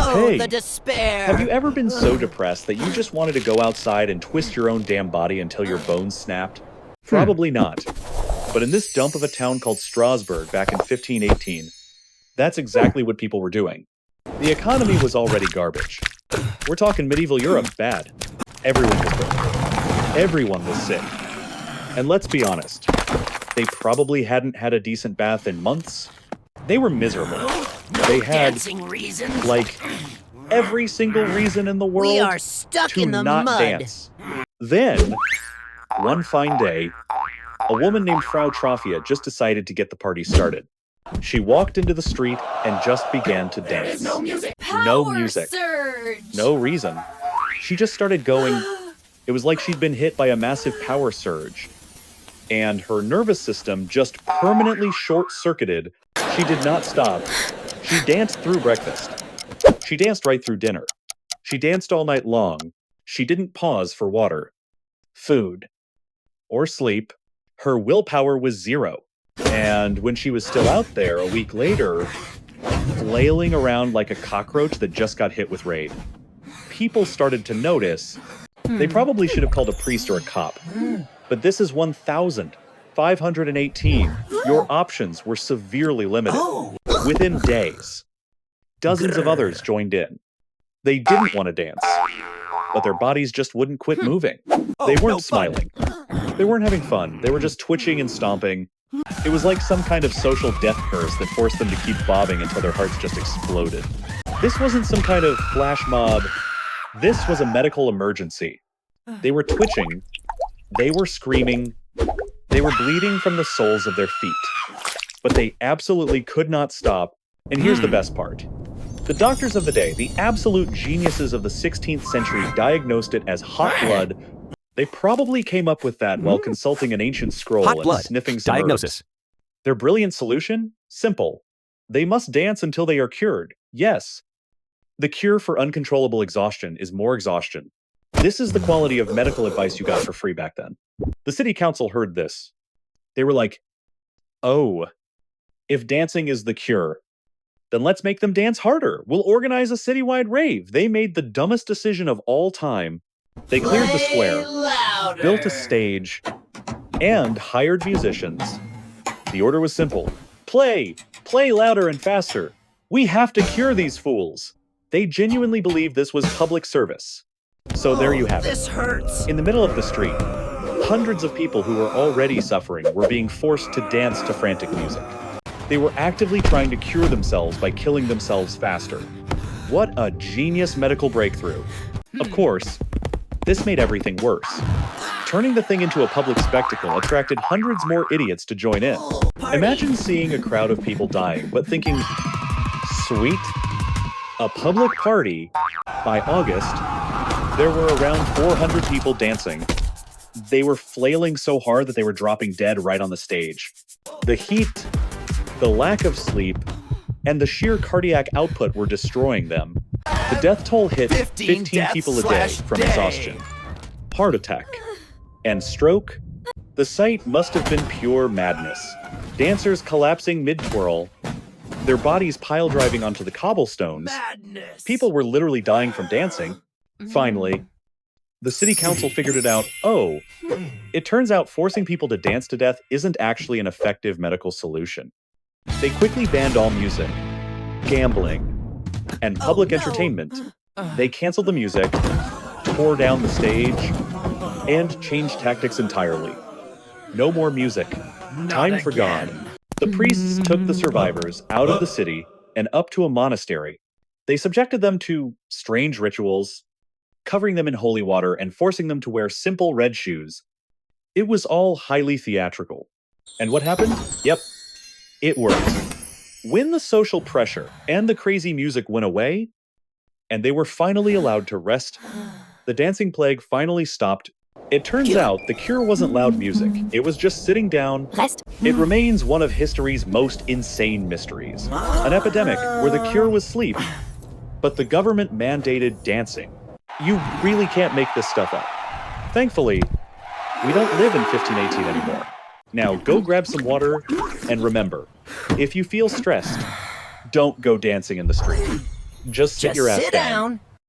Oh, Hey, the despair! have you ever been so depressed that you just wanted to go outside and twist your own damn body until your bones snapped? Probably not. But in this dump of a town called Strasbourg back in 1518, that's exactly what people were doing. The economy was already garbage. We're talking medieval Europe bad. Everyone was broke. Everyone was sick. And let's be honest, they probably hadn't had a decent bath in months. They were miserable. They had, Dancing reasons? like, every single reason in the world We are stuck to in the not mud. dance. Then, one fine day, a woman named Frau Troffea just decided to get the party started. She walked into the street and just began to dance. No music. No music. Surge. No reason. She just started going. It was like she'd been hit by a massive power surge. And her nervous system just permanently short-circuited. She did not stop. She danced through breakfast. She danced right through dinner. She danced all night long. She didn't pause for water, food, or sleep. Her willpower was zero. And when she was still out there a week later, flailing around like a cockroach that just got hit with raid, people started to notice. They probably should have called a priest or a cop. But this is 1,518. Your options were severely limited. Within days, dozens of others joined in. They didn't want to dance, but their bodies just wouldn't quit moving. They weren't smiling. They weren't having fun. They were just twitching and stomping. It was like some kind of social death curse that forced them to keep bobbing until their hearts just exploded. This wasn't some kind of flash mob. This was a medical emergency. They were twitching. They were screaming. They were bleeding from the soles of their feet. But they absolutely could not stop. And here's the best part. The doctors of the day, the absolute geniuses of the 16th century, diagnosed it as hot blood. They probably came up with that while consulting an ancient scroll Hot and blood. sniffing some Diagnosis. herbs. Their brilliant solution? Simple. They must dance until they are cured. Yes. The cure for uncontrollable exhaustion is more exhaustion. This is the quality of medical advice you got for free back then. The city council heard this. They were like, oh, if dancing is the cure, then let's make them dance harder. We'll organize a citywide rave. They made the dumbest decision of all time. They cleared the square, built a stage, and hired musicians. The order was simple. Play louder and faster. We have to cure these fools. They genuinely believed this was public service. So there you have it. This hurts. In the middle of the street, hundreds of people who were already suffering were being forced to dance to frantic music. They were actively trying to cure themselves by killing themselves faster. What a genius medical breakthrough. Of course, this made everything worse. Turning the thing into a public spectacle attracted hundreds more idiots to join in. Imagine seeing a crowd of people dying, but thinking, sweet, a public party. By August, there were around 400 people dancing. They were flailing so hard that they were dropping dead right on the stage. The heat, the lack of sleep, and the sheer cardiac output were destroying them. The death toll hit 15 people a day from exhaustion, heart attack, and stroke. The sight must have been pure madness. Dancers collapsing mid-twirl, their bodies pile-driving onto the cobblestones. Madness. People were literally dying from dancing. Finally, the city council figured it out. Oh, it turns out forcing people to dance to death isn't actually an effective medical solution. They quickly banned all music, gambling, and public entertainment. They canceled the music, tore down the stage, and changed tactics entirely. No more music. Time for God. The priests took the survivors out of the city and up to a monastery. They subjected them to strange rituals, covering them in holy water and forcing them to wear simple red shoes. It was all highly theatrical. And what happened? Yep, it worked. When the social pressure and the crazy music went away, and they were finally allowed to rest, the dancing plague finally stopped. It turns out the cure wasn't loud music. It was just sitting down. Rest. It remains one of history's most insane mysteries. An epidemic where the cure was sleep, but the government mandated dancing. You really can't make this stuff up. Thankfully, we don't live in 1518 anymore. Now go grab some water, and remember, if you feel stressed, don't go dancing in the street. Just sit Just your ass sit down. down